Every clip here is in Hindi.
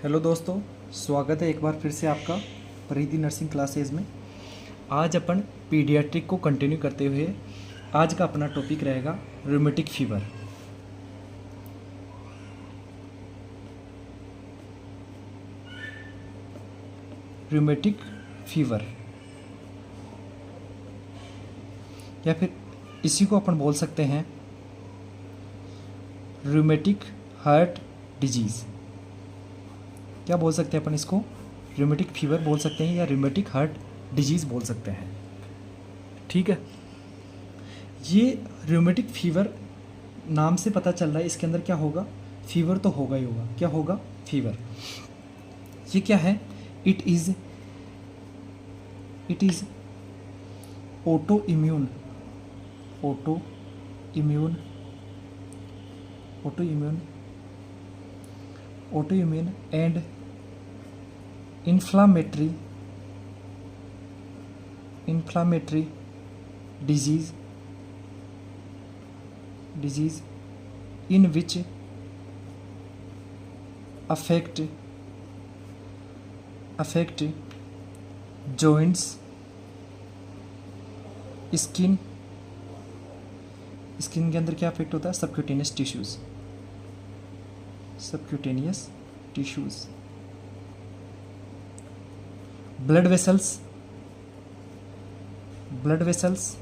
हेलो दोस्तों, स्वागत है एक बार फिर से आपका परिधि नर्सिंग क्लासेज में। आज अपन पीडियाट्रिक को कंटिन्यू करते हुए आज का अपना टॉपिक रहेगा रूमेटिक फीवर। रूमेटिक फीवर या फिर इसी को अपन बोल सकते हैं रूमेटिक हार्ट डिजीज़। क्या बोल सकते हैं अपन इसको? रूमेटिक फीवर बोल सकते हैं या रूमेटिक हार्ट डिजीज़ बोल सकते हैं। ठीक है, ये रूमेटिक फीवर नाम से पता चल रहा है इसके अंदर क्या होगा, फीवर तो होगा ही होगा। क्या होगा? फीवर। ये क्या है? It is auto immune and inflammatory disease in which affect joints, skin के अंदर क्या अफेक्ट होता है? Subcutaneous tissues, blood vessels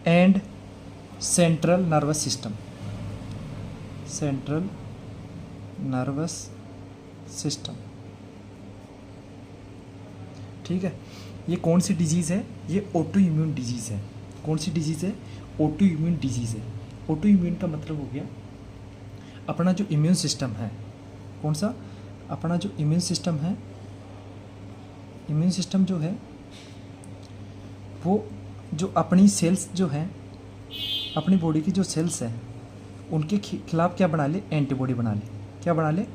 and central nervous system. ठीक है, ये कौन सी डिजीज़ है? ये ऑटो इम्यून डिजीज़ है। कौन सी डिजीज़ है? ऑटो इम्यून डिजीज़ है। ऑटो इम्यून का मतलब हो गया अपना जो इम्यून सिस्टम है। कौन सा? अपना जो इम्यून सिस्टम है, इम्यून सिस्टम जो है वो जो अपनी सेल्स जो हैं, अपनी बॉडी की जो सेल्स हैं उनके खिलाफ क्या बना ले? एंटीबॉडी बना ले। क्या बना ले?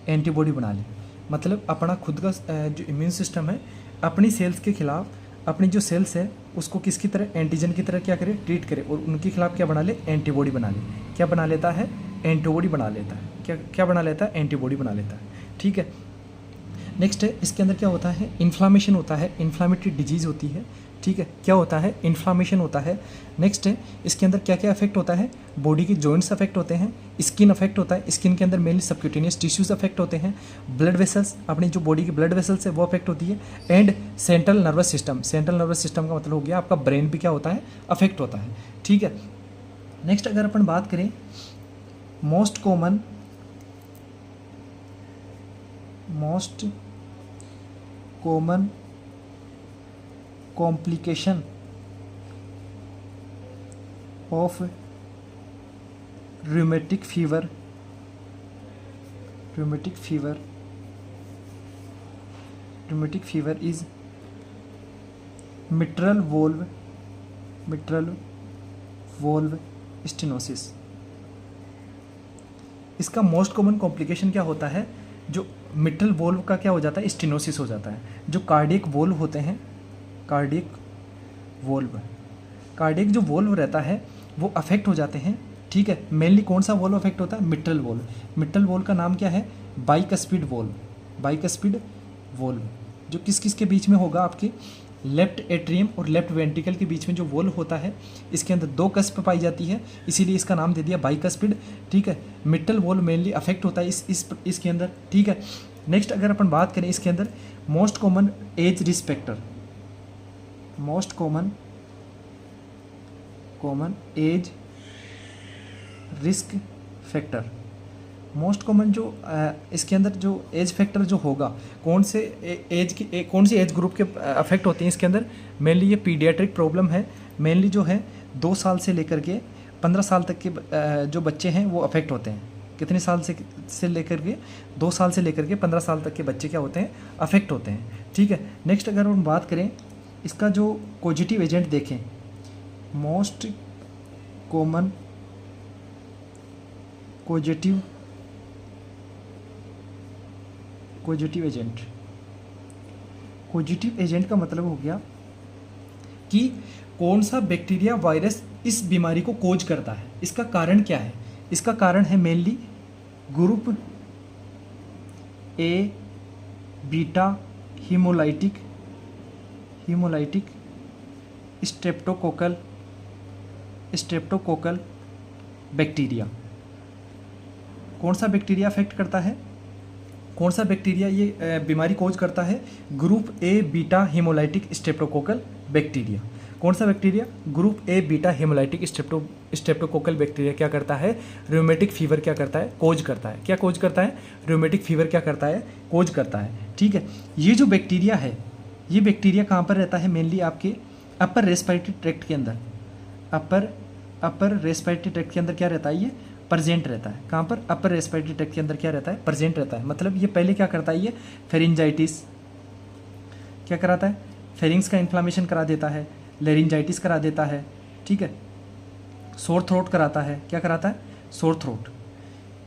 एंटीबॉडी बना ले। मतलब अपना खुद का जो इम्यून सिस्टम है अपनी सेल्स के खिलाफ, अपनी जो सेल्स है उसको किसकी तरह? एंटीजन की तरह क्या करे? ट्रीट करे और उनके खिलाफ क्या बना ले? एंटीबॉडी बना ले। क्या बना लेता है? एंटीबॉडी बना लेता है। क्या बना लेता है? एंटीबॉडी बना लेता है। ठीक है, नेक्स्ट है इसके अंदर क्या होता है? इन्फ्लामेशन होता है, इन्फ्लामेटरी डिजीज़ होती है। ठीक है, क्या होता है? इन्फ्लामेशन होता है। नेक्स्ट है इसके अंदर क्या क्या अफेक्ट होता है? बॉडी के जॉइंट्स अफेक्ट होते हैं, स्किन अफेक्ट होता है, स्किन के अंदर मेनली सबक्यूटेनियस टिश्यूज अफेक्ट होते हैं, ब्लड वेसल्स, अपनी जो बॉडी की ब्लड वेसल्स है वो अफेक्ट होती है, एंड सेंट्रल नर्वस सिस्टम का मतलब हो गया आपका ब्रेन भी क्या होता है? अफेक्ट होता है। ठीक है, नेक्स्ट अगर अपन बात करें most common complication of rheumatic fever is mitral valve stenosis. इसका मोस्ट कॉमन कॉम्प्लिकेशन क्या होता है? जो मिट्रल वोल्व का क्या हो जाता है? स्टेनोसिस हो जाता है। जो कार्डियक वोल्व होते हैं, कार्डियक जो वोल्व रहता है वो अफेक्ट हो जाते हैं। ठीक है, मेनली कौन सा वोल्व अफेक्ट होता है? मिट्रल वोल्व का नाम क्या है? बाइकस्पिड वोल्व, जो किस के बीच में होगा? आपके लेफ्ट एट्रियम और लेफ्ट वेंट्रिकल के बीच में जो वोल्व होता है इसके अंदर दो कस्प पाई जाती है, इसीलिए इसका नाम दे दिया बाइकस्पिड। ठीक है, मिट्रल वोल्व मेनली अफेक्ट होता है इसके अंदर। ठीक है, नेक्स्ट अगर अपन बात करें इसके अंदर most common age risk factor, most common age risk factor, most common जो इसके अंदर जो एज फैक्टर जो होगा, कौन से एज ग्रुप के अफेक्ट होते हैं इसके अंदर? मेनली ये पीडियाट्रिक प्रॉब्लम है। मेनली जो है 2 साल से लेकर के 15 साल तक के जो बच्चे हैं वो अफेक्ट होते हैं। कितने साल से लेकर के? 2 साल से लेकर के 15 साल तक के बच्चे क्या होते हैं? अफेक्ट होते हैं। ठीक है, नेक्स्ट अगर हम बात करें इसका जो पॉजिटिव एजेंट देखें, मोस्ट कॉमन पॉजिटिव एजेंट का मतलब हो गया कि कौन सा बैक्टीरिया वायरस इस बीमारी को कोज करता है, इसका कारण क्या है। इसका कारण है मेनली ए बीटा हीमोलाइटिक स्ट्रेप्टोकोकल बैक्टीरिया। कौन सा बैक्टीरिया अफेक्ट करता है, कौन सा बैक्टीरिया ये बीमारी कोज करता है? Group A beta haemolytic streptococcal bacteria. कौन सा bacteria? Group A beta haemolytic streptococcal bacteria क्या करता है? रूमेटिक फीवर क्या करता है? कोज करता है। क्या कोज करता है? रूमेटिक फीवर क्या करता है? कोज करता है। ठीक है, ये जो बैक्टीरिया है, ये बैक्टीरिया कहाँ पर रहता है? मेनली आपके अपर रेस्पिरेटरी ट्रैक्ट के अंदर, अपर रेस्पिरेटरी ट्रैक्ट के अंदर क्या रहता है? ये प्रेजेंट रहता है। कहाँ पर? अपर रेस्पिरेटरी ट्रैक्ट के अंदर क्या रहता है? प्रेजेंट रहता है। मतलब ये पहले क्या करता है? ये फेरिंजाइटिस क्या कराता है? फेरिंग्स का इन्फ्लामेशन करा देता है, लेरिंजाइटिस करा देता है। ठीक है, सोर थ्रोट कराता है। क्या कराता है? Sore throat.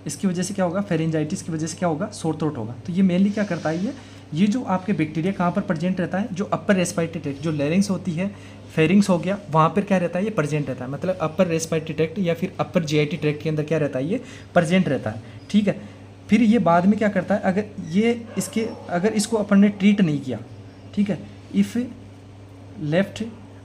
इसकी वजह से क्या होगा? फेरिंजाइटिस की वजह से क्या होगा? सोर थ्रोट होगा। तो ये मेनली क्या करता है? ये जो आपके बैक्टीरिया कहाँ पर प्रेजेंट रहता है? जो अपर रेस्पिरेटरी ट्रैक्ट, जो लेरिंग्स होती है, फेरिंग्स हो गया, वहाँ पर क्या रहता है? ये प्रेजेंट रहता है। मतलब अपर रेस्पिरेटरी ट्रैक्ट या फिर अपर जीआईटी ट्रैक्ट के अंदर क्या रहता है? ये प्रेजेंट रहता है। ठीक है, फिर ये बाद में क्या करता है? अगर इसको अपन ने ट्रीट नहीं किया, ठीक है, इफ़ लेफ्ट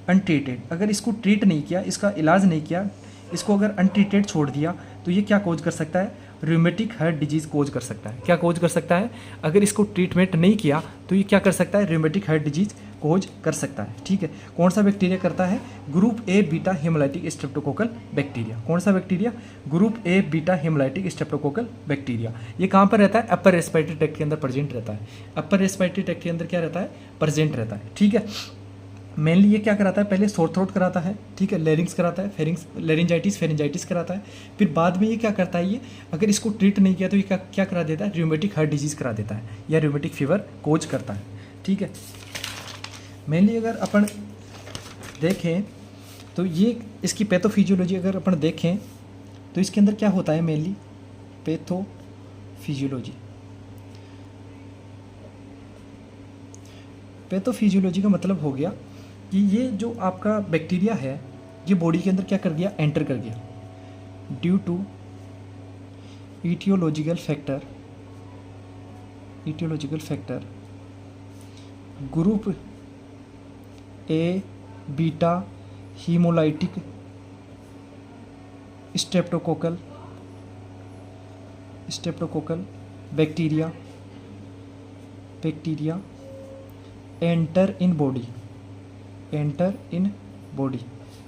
अनट्रीटेड, अगर इसको ट्रीट नहीं किया, इसका इलाज नहीं किया, इसको अगर अनट्रीटेड छोड़ दिया, तो ये क्या कोज कर सकता है? रूमेटिक हार्ट डिजीज़ कोज कर सकता है। क्या कोज कर सकता है? अगर इसको ट्रीटमेंट नहीं किया तो ये क्या कर सकता है? रूमेटिक हार्ट डिजीज़ कोज कर सकता है। ठीक है, कौन सा बैक्टीरिया करता है? Group A beta haemolytic streptococcal bacteria. कौन सा bacteria? Group A beta haemolytic streptococcal bacteria. ये कहाँ पर रहता है? अपर रेस्पिरेटरी ट्रैक्ट के अंदर प्रेजेंट रहता है। अपर रेस्पिरेटरी ट्रैक्ट के अंदर क्या रहता है? प्रेजेंट रहता है। ठीक है, मेनली ये क्या कराता है? पहले सोर थ्रोट कराता है, ठीक है, लेरिंग्स कराता है, लेरिंजाइटिस फेरिंजाइटिस कराता है। फिर बाद में ये क्या करता है? ये अगर इसको ट्रीट नहीं किया तो ये क्या करा देता है? रूमेटिक हार्ट डिजीज़ करा देता है या रूमेटिक फीवर कोज करता है। ठीक है, मेनली अगर अपन देखें तो ये इसकी पैथोफिजियोलॉजी अगर अपन देखें तो इसके अंदर क्या होता है? मेनली पैथोफिजियोलॉजी का मतलब हो गया कि ये जो आपका बैक्टीरिया है, ये बॉडी के अंदर क्या कर गया? एंटर कर गया due to aetiological factor group A beta haemolytic streptococcal bacteria enter in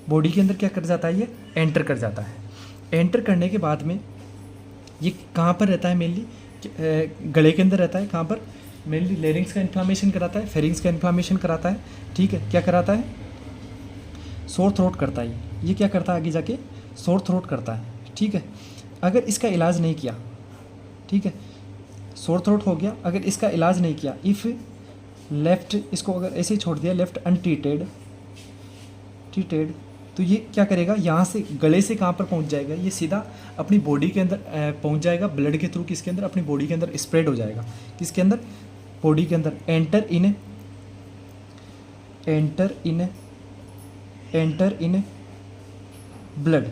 body के अंदर क्या कर जाता है? ये एंटर कर जाता है। एंटर करने के बाद में ये कहाँ पर रहता है? मेनली गले के अंदर रहता है। कहाँ पर? मेनली लेरिंग्स का इन्फ्लामेशन कराता है, फेरिंग्स का इन्फ्लामेशन कराता है। ठीक है, क्या कराता है? सोर थ्रोट करता है। ये क्या करता है? आगे जाके सोर थ्रोट करता है। ठीक है, अगर इसका इलाज नहीं किया, ठीक है, सोर थ्रोट हो गया, अगर इसका इलाज नहीं किया, इफ़ लेफ्ट, इसको अगर ऐसे ही छोड़ दिया, लेफ्ट अनट्रीटेड, तो ये क्या करेगा? यहाँ से गले से कहाँ पर पहुँच जाएगा? ये सीधा अपनी बॉडी के अंदर पहुँच जाएगा, ब्लड के थ्रू किसके अंदर? अपनी बॉडी के अंदर स्प्रेड हो जाएगा। किसके अंदर? बॉडी के अंदर। Enter in blood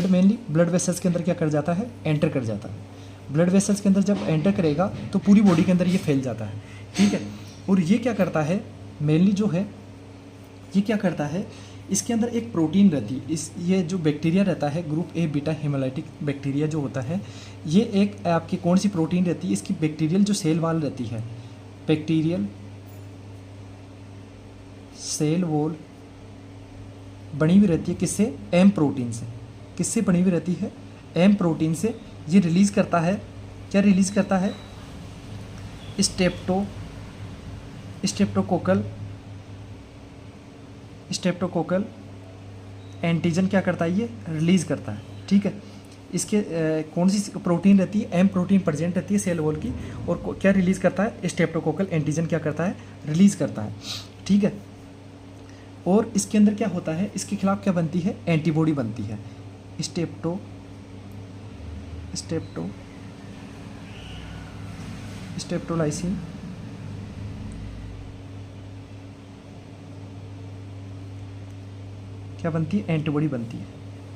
mainly blood vessels के अंदर क्या कर जाता है? एंटर कर जाता है। ब्लड वेसल्स के अंदर जब एंटर करेगा तो पूरी बॉडी के अंदर ये फैल जाता है। ठीक है, और ये क्या करता है? मेनली जो है ये क्या करता है? इसके अंदर एक प्रोटीन रहती है। ये जो बैक्टीरिया रहता है, group A beta haemolytic bacteria जो होता है, ये एक आपकी कौन सी प्रोटीन रहती है? इसकी बैक्टीरियल जो सेल वॉल रहती है, बैक्टीरियल सेल वॉल बनी हुई रहती है किससे? एम प्रोटीन से। किससे बनी हुई रहती है? एम प्रोटीन से। ये रिलीज़ करता है, क्या रिलीज़ करता है? स्ट्रेप्टोकोकल एंटीजन क्या करता है? ये रिलीज़ करता है। ठीक है, इसके कौन सी प्रोटीन रहती है? एम प्रोटीन प्रेजेंट रहती है सेल वॉल की, और क्या रिलीज़ करता है? स्ट्रेप्टोकोकल एंटीजन क्या करता है? रिलीज़ करता है। ठीक है, और इसके अंदर क्या होता है? इसके खिलाफ क्या बनती है? एंटीबॉडी बनती है। स्ट्रेप्टोलाइसिन क्या बनती है? एंटीबॉडी बनती है।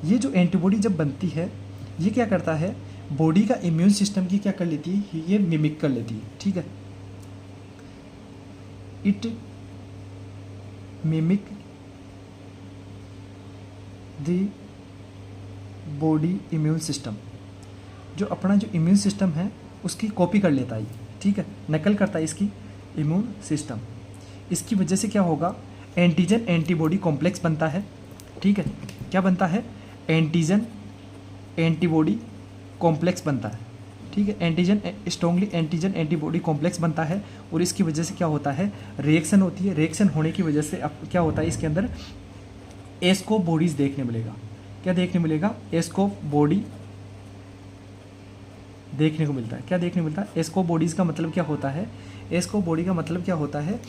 ये जो एंटीबॉडी जब बनती है, ये क्या करता है? बॉडी का इम्यून सिस्टम की क्या कर लेती है, ये मिमिक कर लेती है, ठीक है। It mimic the body immune system, जो अपना जो इम्यून सिस्टम है उसकी कॉपी कर लेता है, ठीक है, नकल करता है इसकी इम्यून सिस्टम। इसकी वजह से क्या होगा, एंटीजन एंटीबॉडी कॉम्प्लेक्स बनता है, ठीक है। क्या बनता है, एंटीजन एंटीबॉडी कॉम्प्लेक्स बनता है, ठीक है। Antigen strongly antigen antibody complex बनता है और इसकी वजह से क्या होता है, रिएक्शन होती है। रिएक्शन होने की वजह से अब क्या होता है, इसके अंदर एस्कोप बॉडीज देखने मिलेगा। क्या देखने मिलेगा, एस्कोप बॉडी देखने को मिलता है। क्या देखने मिलता है, एस्कोप बॉडीज़ का मतलब क्या होता है, एस्कोप बॉडी का मतलब क्या होता है,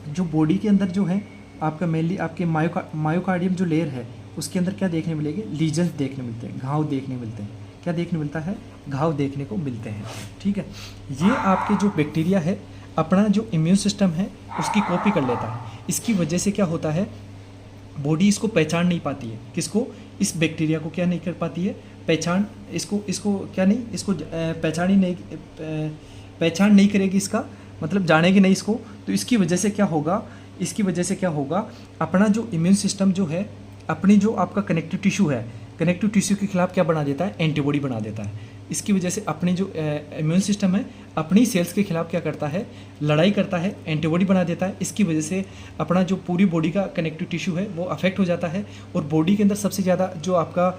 जो बॉडी के अंदर जो है आपका मेनली आपके मायोकार्डियम जो लेयर है उसके अंदर क्या देखने मिलेगी, लीजन्स देखने मिलते हैं, घाव देखने मिलते हैं। क्या देखने मिलता है, घाव देखने को मिलते हैं, ठीक है। ये आपके जो बैक्टीरिया है अपना जो इम्यून सिस्टम है उसकी कॉपी कर लेता है। इसकी वजह से क्या होता है, बॉडी इसको पहचान नहीं पाती है, किसको, इस बैक्टीरिया को क्या नहीं कर पाती है, पहचान, इसको क्या नहीं, इसको पहचान नहीं करेगी, इसका मतलब जानेगी नहीं इसको। तो इसकी वजह से क्या होगा, इसकी वजह से क्या होगा, अपना जो इम्यून सिस्टम जो है, अपनी जो आपका कनेक्टिव टिश्यू है, कनेक्टिव टिश्यू के खिलाफ क्या बना देता है, एंटीबॉडी बना देता है। इसकी वजह से अपनी जो इम्यून सिस्टम है अपनी सेल्स के खिलाफ क्या करता है, लड़ाई करता है, एंटीबॉडी बना देता है। इसकी वजह से अपना जो पूरी बॉडी का कनेक्टिव टिश्यू है वो अफेक्ट हो जाता है। और बॉडी के अंदर सबसे ज़्यादा जो आपका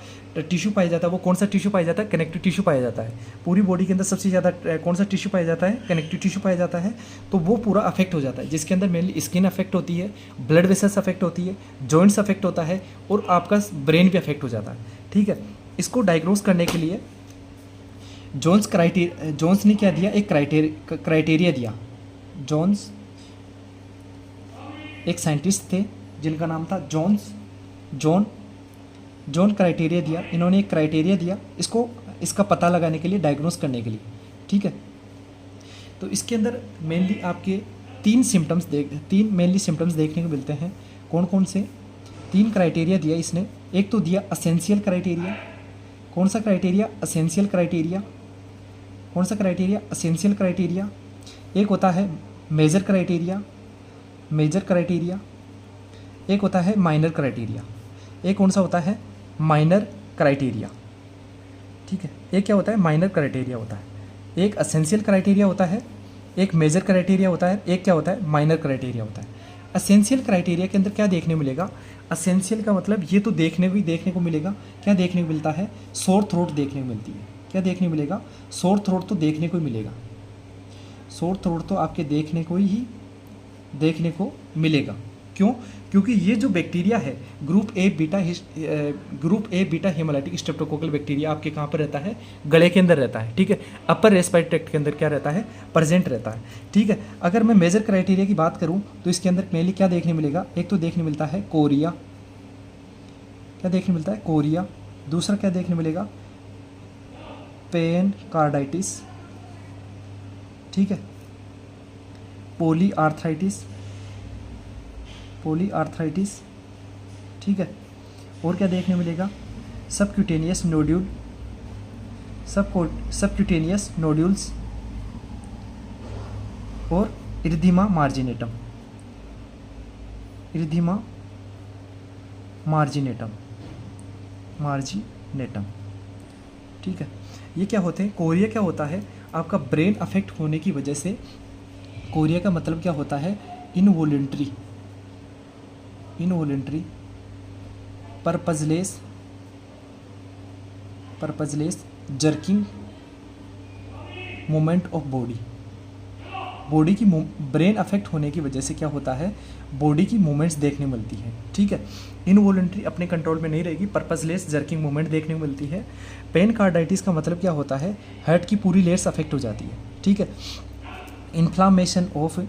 टिश्यू पाया जाता है वो कौन सा टिश्यू पाया जाता है, कनेक्टिव टिश्यू पाया जाता है। पूरी बॉडी के अंदर सबसे ज़्यादा कौन सा टिश्यू पाया जाता है, कनेक्टिव टिश्यू पाया जाता है। तो वो पूरा अफेक्ट हो जाता है, जिसके अंदर मेनली स्किन अफेक्ट होती है, ब्लड वेसल्स अफेक्ट होती है, जॉइंट्स अफेक्ट होता है और आपका ब्रेन भी अफेक्ट हो जाता है, ठीक है। इसको डायग्नोस करने के लिए जोन्स ने क्या दिया, एक क्राइटेरिया दिया। जोन्स एक साइंटिस्ट थे जिनका नाम था जॉन क्राइटेरिया दिया। इन्होंने एक क्राइटेरिया दिया इसका पता लगाने के लिए, डायग्नोस करने के लिए, ठीक है। तो इसके अंदर मेनली आपके तीन मेनली सिम्टम्स देखने को मिलते हैं। कौन कौन से, 3 क्राइटेरिया दिया इसने। एक तो दिया असेंशियल क्राइटेरिया। कौन सा क्राइटेरिया, असेंशियल क्राइटेरिया। कौन सा क्राइटेरिया, असेंशियल क्राइटेरिया। एक होता है मेजर क्राइटेरिया। एक होता है माइनर क्राइटेरिया। एक कौन सा होता है, माइनर क्राइटेरिया, ठीक है। एक क्या होता है, माइनर क्राइटेरिया होता है। एक असेंशियल क्राइटेरिया होता है, एक मेजर क्राइटेरिया होता है, एक क्या होता है, माइनर क्राइटेरिया होता है। असेंशियल क्राइटेरिया के अंदर क्या देखने मिलेगा, असेंशियल का मतलब ये तो देखने को मिलेगा। क्या देखने को मिलता है, सोर थ्रोट देखने को मिलती है। क्या देखने को मिलेगा, सोर थ्रोट तो देखने को ही मिलेगा। सोर थ्रोट तो आपके देखने को मिलेगा। क्यों, क्योंकि ये जो बैक्टीरिया है group A beta haemolytic streptococcal bacteria आपके कहाँ पर रहता है, गले के अंदर रहता है, ठीक है। अपर रेस्पिरेटरी ट्रैक्ट के अंदर क्या रहता है, प्रेजेंट रहता है, ठीक है। अगर मैं मेजर क्राइटेरिया की बात करूँ तो इसके अंदर मेनली क्या देखने मिलेगा, एक तो देखने मिलता है कोरिया। क्या देखने मिलता है, कोरिया। दूसरा क्या देखने मिलेगा, पेन कार्डाइटिस, ठीक है। पॉलीआर्थराइटिस, ठीक है। और क्या देखने मिलेगा, सबक्यूटेनियस नोड्यूल्स और इरिथीमा मार्जिनेटम, ठीक है। ये क्या होते हैं, कोरिया क्या होता है, आपका ब्रेन अफेक्ट होने की वजह से, कोरिया का मतलब क्या होता है, involuntary purposeless jerking movement of body की ब्रेन अफेक्ट होने की वजह से क्या होता है, बॉडी की मूवमेंट्स देखने मिलती है, ठीक है। इनवॉलेंट्री अपने कंट्रोल में नहीं रहेगी, पर्पजलेस जर्किंग मूवमेंट देखने को मिलती है। पेन कार्डाइटिस का मतलब क्या होता है, हार्ट की पूरी लेयर्स अफेक्ट हो जाती है, ठीक है। Inflammation of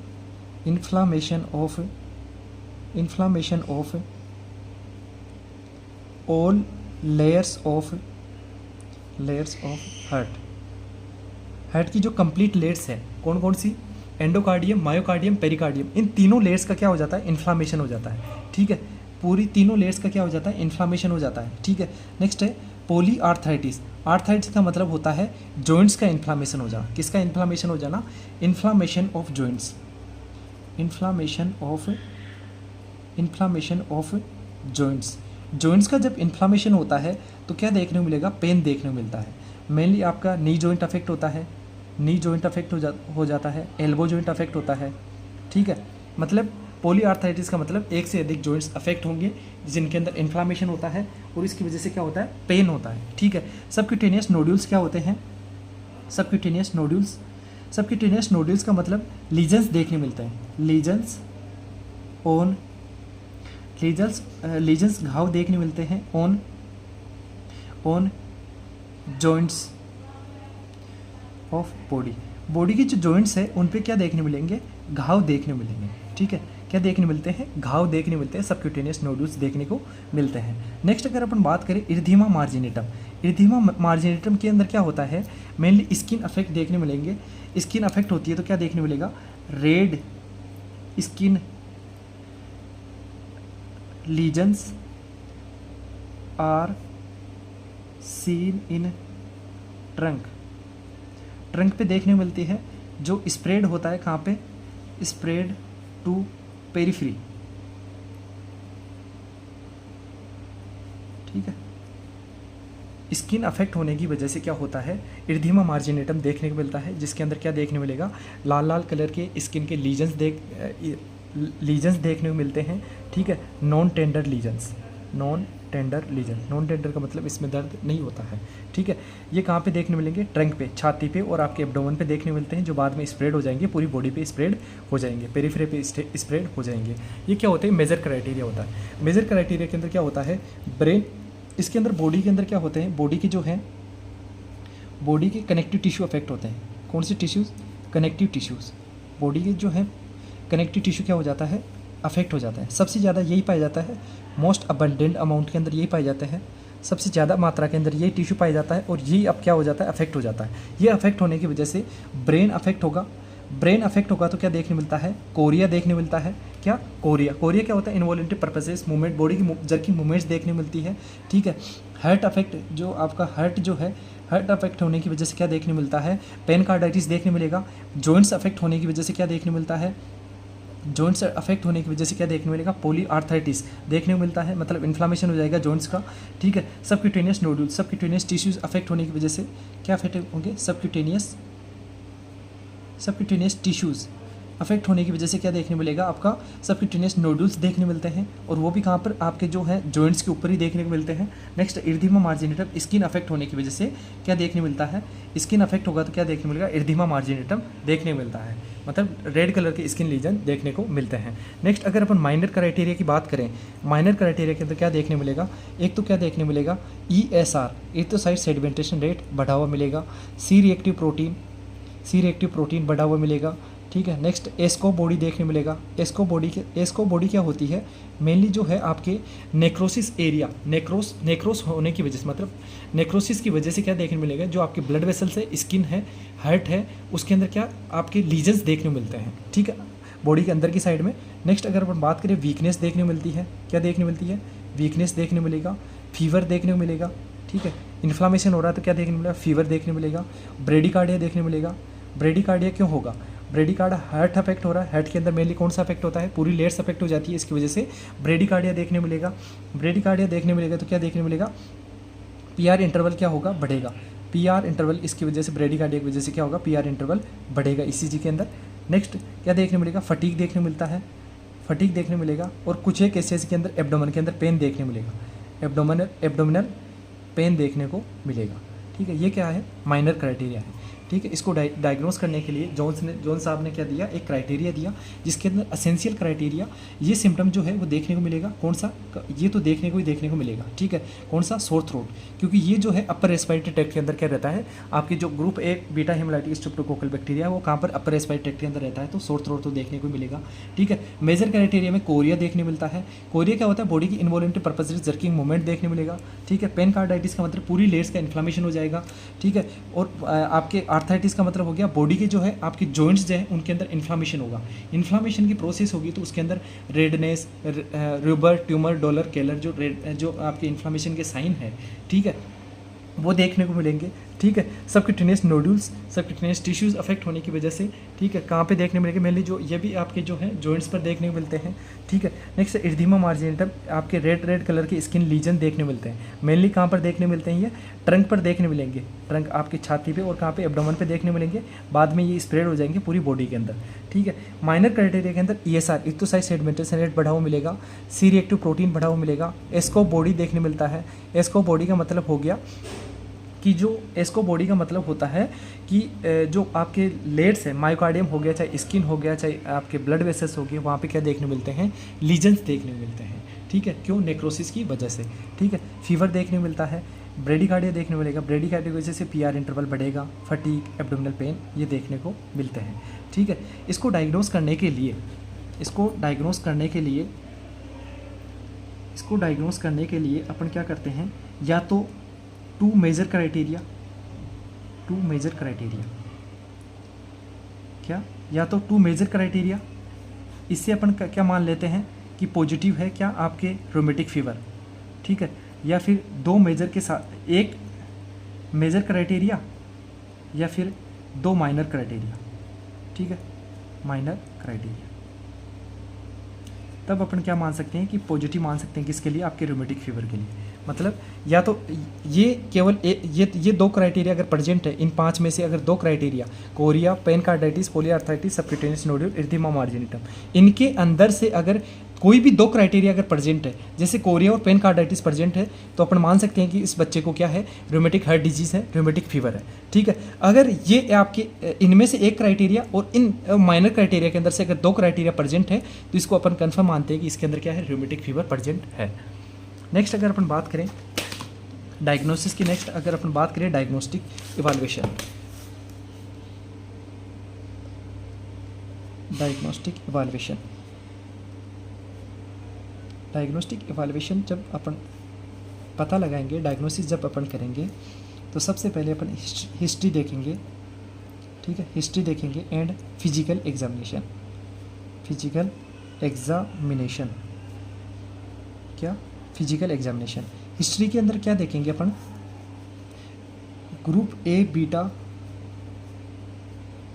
all layers of heart की जो कंप्लीट लेयर्स है, कौन कौन सी, एंडोकार्डियम, मायोकार्डियम, पेरिकार्डियम, इन तीनों लेयर्स का क्या हो जाता है, इन्फ्लामेशन हो जाता है, ठीक है। पूरी तीनों लेयर्स का क्या हो जाता है, इन्फ्लामेशन हो जाता है, ठीक है। नेक्स्ट है पॉलीआर्थराइटिस। आर्थराइटिस का मतलब होता है जॉइंट्स का इन्फ्लामेशन हो जाना। किसका इन्फ्लामेशन हो जाना? Inflammation of joints, inflammation of joints. Joints का जब इन्फ्लामेशन होता है तो क्या देखने को मिलेगा? पेन देखने को मिलता है। मेनली आपका नी जॉइंट अफेक्ट होता है, नी जॉइंट अफेक्ट हो जाता है, एल्बो जॉइंट अफेक्ट होता है, ठीक है। मतलब पॉलीआर्थराइटिस का मतलब एक से अधिक जॉइंट्स अफेक्ट होंगे जिनके अंदर इन्फ्लामेशन होता है और इसकी वजह से क्या होता है? पेन होता है, ठीक है। सबक्यूटेनियस नोड्यूल्स क्या होते हैं? सबक्यूटेनियस नोड्यूल्स का मतलब लीजन्स देखने मिलते हैं, लीजन्स घाव देखने मिलते हैं ऑन जॉइंट्स ऑफ बॉडी की जो जॉइंट्स है उन पे क्या देखने मिलेंगे? घाव देखने मिलेंगे, ठीक है। क्या देखने मिलते हैं? घाव देखने मिलते हैं, सबक्यूटेनियस नोड्यूल्स देखने को मिलते हैं। नेक्स्ट अगर अपन बात करें इरिथीमा मार्जिनेटम के अंदर क्या होता है? मेनली स्किन अफेक्ट देखने मिलेंगे। स्किन अफेक्ट होती है तो क्या देखने मिलेगा? Red skin lesions are seen in trunk पे देखने मिलती है, जो स्प्रेड होता है कहाँ पे? स्प्रेड टू पेरिफेरी, ठीक है। स्किन अफेक्ट होने की वजह से क्या होता है? इरिथीमा मार्जिनेटम देखने को मिलता है, जिसके अंदर क्या देखने मिलेगा? लाल लाल कलर के स्किन के लीजन्स देखने को मिलते हैं, ठीक है। नॉन टेंडर का मतलब इसमें दर्द नहीं होता है, ठीक है। ये कहाँ पे देखने मिलेंगे? ट्रंक पे, छाती पे और आपके एब्डोमेन पे देखने मिलते हैं, जो बाद में स्प्रेड हो जाएंगे, पूरी बॉडी पे स्प्रेड हो जाएंगे, पेरिफेरी पे स्प्रेड हो जाएंगे। ये क्या होते हैं? मेजर क्राइटेरिया होता है। मेजर क्राइटेरिया के अंदर क्या होता है? ब्रेन, इसके अंदर बॉडी के अंदर क्या होते हैं? बॉडी की जो है, बॉडी के कनेक्टिव टिश्यू अफेक्ट होते हैं। कौन से टिश्यूज़? Connective tissues. बॉडी के जो है कनेक्टिव टिश्यू क्या हो जाता है? अफेक्ट हो जाता है। सबसे ज़्यादा यही पाया जाता है, मोस्ट अबंडेंट अमाउंट के अंदर यही पाया जाता है, सबसे ज़्यादा मात्रा के अंदर यही टिश्यू पाया जाता है और यही अब क्या हो जाता है? अफेक्ट हो जाता है। ये अफेक्ट होने की वजह से ब्रेन अफेक्ट होगा तो क्या देखने मिलता है? कोरिया देखने मिलता है। क्या? कोरिया क्या होता है? इनवॉलंटरी पर्पसेस मूवमेंट, बॉडी की जर्किंग मूवमेंट्स देखने मिलती है, ठीक है। हार्ट अफेक्ट, जो आपका हार्ट जो है, हार्ट अफेक्ट होने की वजह से क्या देखने मिलता है? पेनकार्डाइटिस देखने मिलेगा। जॉइंट्स अफेक्ट होने की वजह से क्या देखने मिलता है? जॉइंट्स अफेक्ट होने की वजह से क्या देखने मिलेगा? पॉलीआर्थराइटिस देखने को मिलता है, मतलब इन्फ्लामेशन हो जाएगा जॉइंट्स का, ठीक है। Subcutaneous nodules, subcutaneous tissues affect होने की वजह से क्या अफेक्ट होंगे? सबक्यूटेनियस टिश्यूज़ अफेक्ट होने की वजह से क्या देखने मिलेगा? आपका सबक्यूटेनियस नोड्यूल्स देखने मिलते हैं, और वो भी कहाँ पर? आपके जो है जॉइंट्स के ऊपर ही देखने को मिलते हैं। नेक्स्ट इरिथीमा मार्जिनेटम, स्किन अफेक्ट होने की वजह से क्या देखने मिलता है? स्किन अफेक्ट होगा तो क्या देखने मिलेगा? इरिथीमा मार्जिनेटम देखने मिलता है, मतलब रेड कलर के स्किन लीजन देखने को मिलते हैं। नेक्स्ट अगर अपन माइनर क्राइटेरिया की बात करें, माइनर क्राइटेरिया के अंदर क्या देखने मिलेगा? एक तो क्या देखने मिलेगा? ESR, एरिथ्रोसाइट सेडिमेंटेशन रेट बढ़ा हुआ मिलेगा। सी रिएक्टिव प्रोटीन बढ़ा हुआ मिलेगा, ठीक है। नेक्स्ट एस्को बॉडी देखने मिलेगा। एस्को बॉडी क्या होती है? मेनली जो है आपके नेक्रोसिस एरिया, नेक्रोस होने की वजह से, मतलब नेक्रोसिस की वजह से क्या देखने मिलेगा? जो आपके ब्लड वेसल्स है, स्किन है, हार्ट है, उसके अंदर क्या आपके लीजन्स देखने मिलते हैं, ठीक है, बॉडी के अंदर की साइड में। नेक्स्ट अगर अपन बात करें, वीकनेस देखने मिलती है। क्या देखने मिलती है? वीकनेस देखने मिलेगा। फीवर देखने को मिलेगा, ठीक है। इन्फ्लामेशन हो रहा है तो क्या देखने मिलेगा? फीवर देखने मिलेगा। ब्रेडिकार्डिया देखने मिलेगा। ब्रेडिकार्डिया क्यों होगा? ब्रेडिकार्डिया हार्ट अफेक्ट हो रहा है। हार्ट के अंदर मेनली कौन सा अफेक्ट होता है? पूरी लेयर्स अफेक्ट हो जाती है, इसकी वजह से ब्रेडिकार्डिया देखने मिलेगा। ब्रेडिकार्डिया देखने मिलेगा तो क्या देखने मिलेगा? PR इंटरवल क्या होगा? बढ़ेगा। PR इंटरवल, इसकी वजह से ब्रेडिकार्डिया की वजह से क्या होगा? PR इंटरवल बढ़ेगा ECG के अंदर। नेक्स्ट क्या देखने मिलेगा? फटीग देखने मिलता है, फटीग देखने मिलेगा। और कुछ एक केसेस के अंदर एब्डोमेन के अंदर पेन देखने मिलेगा, एब्डोमिनल पेन देखने को मिलेगा, ठीक है। ये क्या है? माइनर क्राइटेरिया है, ठीक है। इसको डायग्नोस करने के लिए जॉन साहब ने क्या दिया? एक क्राइटेरिया दिया, जिसके अंदर एसेंशियल क्राइटेरिया, ये सिम्टम जो है वो देखने को मिलेगा। कौन सा? ये तो देखने को मिलेगा, ठीक है। कौन सा? सोर थ्रोट, क्योंकि ये जो है अपर रेस्पिरेटरी ट्रैक्ट के अंदर क्या रहता है? आपकी जो group 1 beta haemolytic streptococcal bacteria है वो कहाँ पर? अपर रेस्पिरेटरी ट्रैक्ट के अंदर रहता है, तो सोर थ्रोट तो देखने को मिलेगा, ठीक है। मेजर क्राइटेरिया में कोरिया देखने मिलता है। कोरिया क्या होता है? बॉडी की इनवॉलंटरी पर्पसेस जर्किंग मूवमेंट देखने मिलेगा, ठीक है। पेनकार्डाइटिस का मतलब पूरी लेयर्स का इन्फ्लामेशन हो जाएगा, ठीक है। और आपके आर्थराइटिस का मतलब हो गया बॉडी के जो है आपके जॉइंट्स जो है उनके अंदर इन्फ्लामेशन होगा। इन्फ्लामेशन की प्रोसेस होगी तो उसके अंदर रेडनेस, रूबर, ट्यूमर, डॉलर, केलर, जो आपके इन्फ्लामेशन के साइन है, ठीक है, वो देखने को मिलेंगे। ठीक है, subcutaneous nodules, subcutaneous tissues affect होने की वजह से, ठीक है, कहाँ पे देखने मिलेंगे, मेनली जो ये भी आपके जो है जॉइंट्स पर देखने को मिलते हैं। ठीक है, नेक्स्ट एरिथेमा मार्जिनेटम, आपके रेड कलर के स्किन लीजन देखने मिलते हैं। मेनली कहाँ पर देखने मिलते हैं, ये ट्रंक पर देखने मिलेंगे, ट्रंक आपकी छाती पे और कहाँ पे, एब्डोमेन पे देखने मिलेंगे। बाद में ये स्प्रेड हो जाएंगे पूरी बॉडी के अंदर। ठीक है, माइनर क्राइटेरिया के अंदर ESR, इक्तोसाइट सेडिमेंटेशन रेट बढ़ा हुआ मिलेगा, सी रिएक्टिव प्रोटीन बढ़ा हुआ मिलेगा, एस्को बॉडी देखने मिलता है। एस्को बॉडी का मतलब हो गया कि जो एस्को बॉडी का मतलब होता है कि जो आपके लेड्स है, मायोकार्डियम हो गया, चाहे स्किन हो गया, चाहे आपके ब्लड वेसल्स हो गए, वहाँ पे क्या देखने मिलते हैं, लीजन्स देखने मिलते हैं। ठीक है, क्यों, नेक्रोसिस की वजह से। ठीक है, फीवर देखने मिलता है, ब्रेडिकार्डिया देखने मिलेगा, ब्रेडिकार्डिया की वजह से PR इंटरवल बढ़ेगा, फटीग, एब्डोमिनल पेन, ये देखने को मिलते हैं। ठीक है, इसको डायग्नोस करने के लिए, अपन क्या करते हैं, या तो टू मेजर क्राइटेरिया, क्या, या तो टू मेजर क्राइटेरिया, इससे अपन क्या मान लेते हैं कि पॉजिटिव है क्या आपके रोमेटिक फीवर। ठीक है, या फिर दो मेजर के साथ, एक मेजर क्राइटेरिया या फिर दो माइनर क्राइटेरिया। ठीक है, माइनर क्राइटेरिया, तब अपन क्या मान सकते हैं कि पॉजिटिव मान सकते हैं किसके लिए, आपके रोमेटिक फीवर के लिए। मतलब या तो ये केवल ये दो क्राइटेरिया अगर प्रेजेंट है, इन 5 में से अगर दो criteria, chorea, pancarditis, polyarthritis, subcutaneous nodule, erythema marginatum, इनके अंदर से अगर कोई भी दो क्राइटेरिया अगर प्रेजेंट है, जैसे कोरिया और पेनकार्डाइटिस प्रेजेंट है, तो अपन मान सकते हैं कि इस बच्चे को क्या है, रोमेटिक हार्ट डिजीज़ है, रोमेटिक फीवर है। ठीक है, अगर ये आपके इनमें से एक क्राइटेरिया और इन माइनर क्राइटेरिया के अंदर से अगर दो क्राइटेरिया प्रेजेंट है, तो इसको अपन कन्फर्म मानते हैं कि इसके अंदर क्या है, रोमेटिक फीवर प्रेजेंट है। नेक्स्ट अगर अपन बात करें डायग्नोसिस की, डायग्नोस्टिक इवाल्वेशन। डायग्नोस्टिक इवाल्वेशन जब अपन पता लगाएंगे, डायग्नोसिस जब अपन करेंगे, तो सबसे पहले अपन हिस्ट्री देखेंगे। ठीक है, हिस्ट्री देखेंगे एंड फिजिकल एग्जामिनेशन। क्या, फिजिकल एग्जामिनेशन। हिस्ट्री के अंदर क्या देखेंगे अपन, group A beta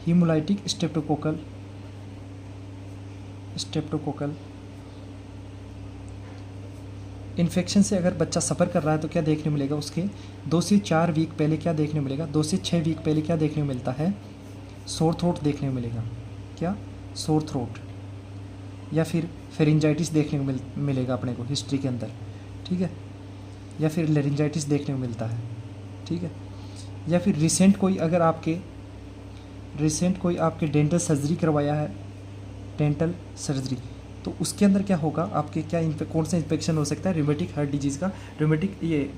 haemolytic streptococcal infection से अगर बच्चा सफ़र कर रहा है तो क्या देखने मिलेगा, उसके 2 से 4 वीक पहले क्या देखने मिलेगा, 2 से 6 वीक पहले क्या देखने को मिलता है, सोर थ्रोट देखने को मिलेगा। क्या, सोर थ्रोट, या फिर फेरिंजाइटिस देखने को मिलेगा अपने को हिस्ट्री के अंदर। ठीक है, या फिर लेरिंजाइटिस देखने को मिलता है। ठीक है, या फिर रिसेंट कोई आपके डेंटल सर्जरी करवाया है, डेंटल सर्जरी, तो उसके अंदर क्या होगा, आपके क्या कौन सा इन्फेक्शन हो सकता है, रोमेटिक हार्ट डिजीज़ का, रोमेटिक ये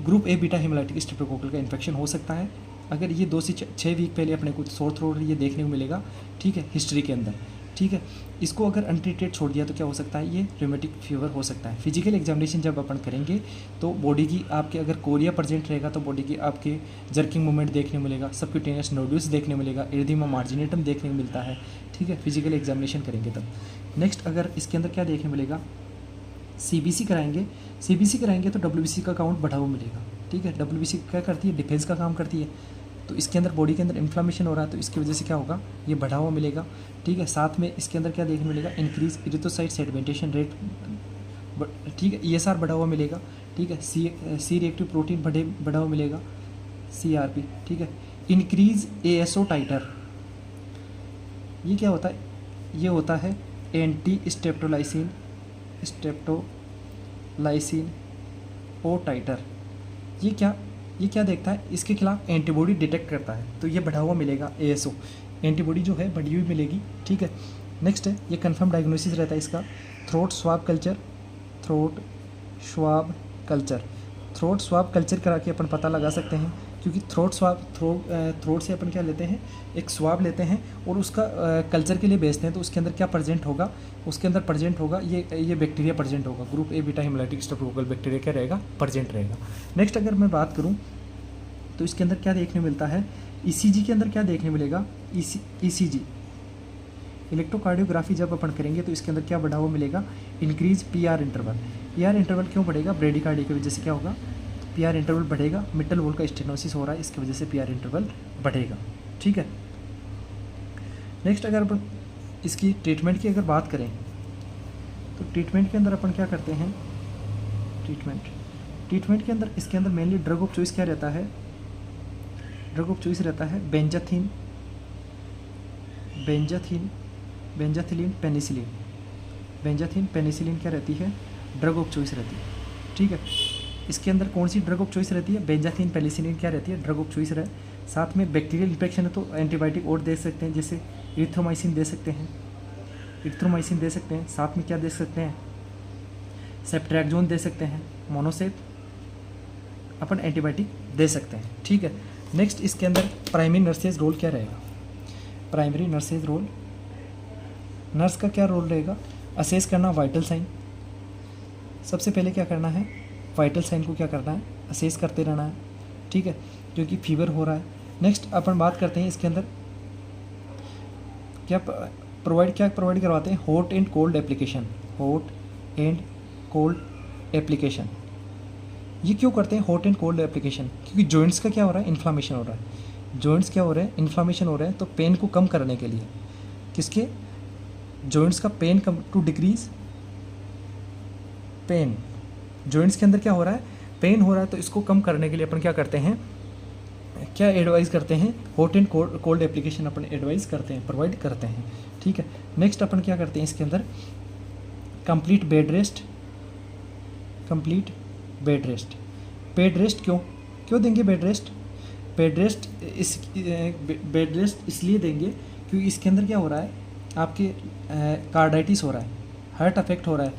group A beta haemolytic streptococcal का इन्फेक्शन हो सकता है। अगर ये 2 से 6 वीक पहले अपने को सोर थ्रोट ये देखने को मिलेगा। ठीक है, हिस्ट्री के अंदर। ठीक है, इसको अगर अनट्रीटेड छोड़ दिया तो क्या हो सकता है, ये रोमेटिक फीवर हो सकता है। फिजिकल एग्जामिनेशन जब अपन करेंगे तो बॉडी की आपके अगर कोरिया प्रेजेंट रहेगा तो बॉडी की आपके जर्किंग मूवमेंट देखने मिलेगा, सबक्यूटेनियस नोड्यूल्स देखने मिलेगा, एरिथेमा मार्जिनेटम देखने को मिलता है। ठीक है, फिजिकल एग्जामिनेशन करेंगे तब। नेक्स्ट अगर इसके अंदर क्या देखने मिलेगा, CBC कराएंगे तो WBC का काउंट बढ़ा हुआ मिलेगा। ठीक है, WBC क्या करती है, डिफेंस का काम करती है, तो इसके अंदर बॉडी के अंदर इन्फ्लामेशन हो रहा है तो इसकी वजह से क्या होगा, ये बढ़ा हुआ मिलेगा। ठीक है, साथ में इसके अंदर क्या देखने मिलेगा, इंक्रीज इरिथ्रोसाइट सेडिमेंटेशन रेट। ठीक है, ESR बढ़ा हुआ मिलेगा। ठीक है, सी रिएक्टिव प्रोटीन बढ़ा हुआ मिलेगा, CRP। ठीक है, इंक्रीज ASO टाइटर, ये क्या होता है, ये होता है एंटी स्टेप्टोलाइसिन ओ टाइटर। ये क्या देखता है, इसके खिलाफ एंटीबॉडी डिटेक्ट करता है, तो ये बढ़ा हुआ मिलेगा ASO, एंटीबॉडी जो है बढ़ी हुई मिलेगी। ठीक है, नेक्स्ट है ये कंफर्म डायग्नोसिस रहता है इसका, थ्रोट स्वाब कल्चर करा के अपन पता लगा सकते हैं, क्योंकि थ्रोट से अपन क्या लेते हैं, एक स्वाब लेते हैं और उसका कल्चर के लिए भेजते हैं, तो उसके अंदर क्या प्रेजेंट होगा, ये बैक्टीरिया प्रेजेंट होगा, group A beta haemolytic streptococcal bacteria क्या रहेगा, प्रेजेंट रहेगा। नेक्स्ट अगर मैं बात करूं तो इसके अंदर क्या देखने मिलता है, ECG के अंदर क्या देखने मिलेगा, ECG इलेक्ट्रोकार्डियोग्राफी जब अपन करेंगे तो इसके अंदर क्या बढ़ा हुआ मिलेगा, इंक्रीज PR इंटरवल क्यों बढ़ेगा, ब्रेडिकार्डिया की वजह से क्या होगा, पीआर इंटरवल बढ़ेगा, मिटल वॉल का स्टेनोसिस हो रहा है, इसकी वजह से पीआर इंटरवल बढ़ेगा। ठीक है। नेक्स्ट अगर अपन इसकी ट्रीटमेंट की अगर बात करें तो ट्रीटमेंट के अंदर अपन क्या करते हैं, ट्रीटमेंट के अंदर इसके अंदर मेनली ड्रग ऑफ चॉइस क्या रहता है, ड्रग ऑफ चॉइस रहता है बेंजाथिलीन पेनिसिलिन। बेंजाथिलीन पेनिसिलिन क्या रहती है, ड्रग ऑफ चॉइस रहती है। ठीक है। इसके अंदर कौन सी ड्रग ऑफ चॉइस रहती है, बेंजाथिलीन पेनिसिलिन क्या रहती है, ड्रग ऑफ चॉइस रहे। साथ में बैक्टीरियल इन्फेक्शन है तो एंटीबायोटिक और दे सकते हैं, जैसे इरिथ्रोमाइसिन दे सकते हैं, साथ में क्या दे सकते हैं, सेप्ट्रैक्सोन दे सकते हैं, मोनोसेप अपन एंटीबायोटिक दे सकते हैं। ठीक है। नेक्स्ट इसके अंदर प्राइमरी नर्सेज रोल क्या रहेगा, प्राइमरी नर्सेज रोल, नर्स का क्या रोल रहेगा, असेस करना वाइटल साइन। सबसे पहले क्या करना है, वाइटल साइन को क्या करना है, असेस करते रहना है। ठीक है, क्योंकि फीवर हो रहा है। नेक्स्ट अपन बात करते हैं इसके अंदर क्या प्रोवाइड करवाते हैं, हॉट एंड कोल्ड एप्लीकेशन, ये क्यों करते हैं हॉट एंड कोल्ड एप्लीकेशन, क्योंकि जॉइंट्स का क्या हो रहा है, इन्फ्लामेशन हो रहा है, इन्फ्लामेशन हो रहा है, तो पेन को कम करने के लिए, किसके, जॉइंट्स का पेन कम, टू डिक्रीज पेन, जॉइंट्स के अंदर क्या हो रहा है, पेन हो रहा है, तो इसको कम करने के लिए अपन क्या करते हैं, क्या एडवाइस करते हैं, hot and cold application upon advice करते हैं, प्रोवाइड करते हैं। ठीक है। नेक्स्ट अपन क्या करते हैं इसके अंदर, complete bed rest, bed rest क्यों देंगे बेड रेस्ट इसलिए देंगे क्योंकि इसके अंदर क्या हो रहा है, आपके कार्डाइटिस हो रहा है, हार्ट अफेक्ट हो रहा है,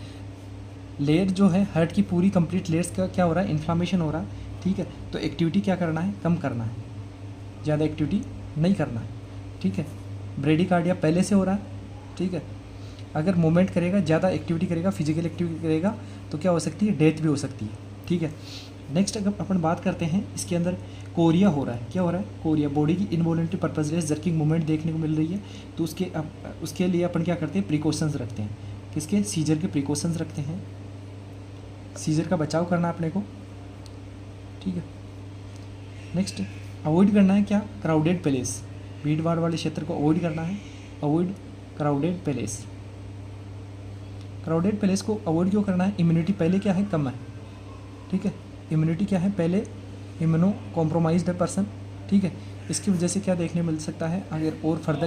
लेयर जो है हार्ट की पूरी कंप्लीट लेयर्स का क्या हो रहा है, इन्फ्लामेशन हो रहा है। ठीक है। तो एक्टिविटी क्या करना है, कम करना है, ज़्यादा एक्टिविटी नहीं करना है। ठीक है। ब्रेडिकार्डिया पहले से हो रहा है। ठीक है। अगर मूवमेंट करेगा, ज़्यादा एक्टिविटी करेगा, फिजिकल एक्टिविटी करेगा, तो क्या हो सकती है, डेथ भी हो सकती है। ठीक है। नेक्स्ट अगर अपन बात करते हैं इसके अंदर कोरिया हो रहा है, क्या हो रहा है, कोरिया, बॉडी की इनवॉलंटरी पर्पसलेस जर्किंग मूवमेंट देखने को मिल रही है, तो उसके लिए अपन क्या करते हैं, प्रिकॉशंस रखते हैं, किसके, सीजर के प्रिकॉशंस रखते हैं, सीजर का बचाव करना अपने को। ठीक है। नेक्स्ट अवॉइड करना है क्या, क्राउडेड प्लेस, भीड़ भाड़ वाले क्षेत्र को अवॉइड करना है, अवॉइड क्राउडेड प्लेस को अवॉइड क्यों करना है, इम्यूनिटी पहले क्या है, कम है। ठीक है। इम्यूनिटी क्या है, पहले इम्यूनो कॉम्प्रोमाइज्ड है पर्सन। ठीक है। इसकी वजह से क्या देखने मिल सकता है, अगर और फर्दर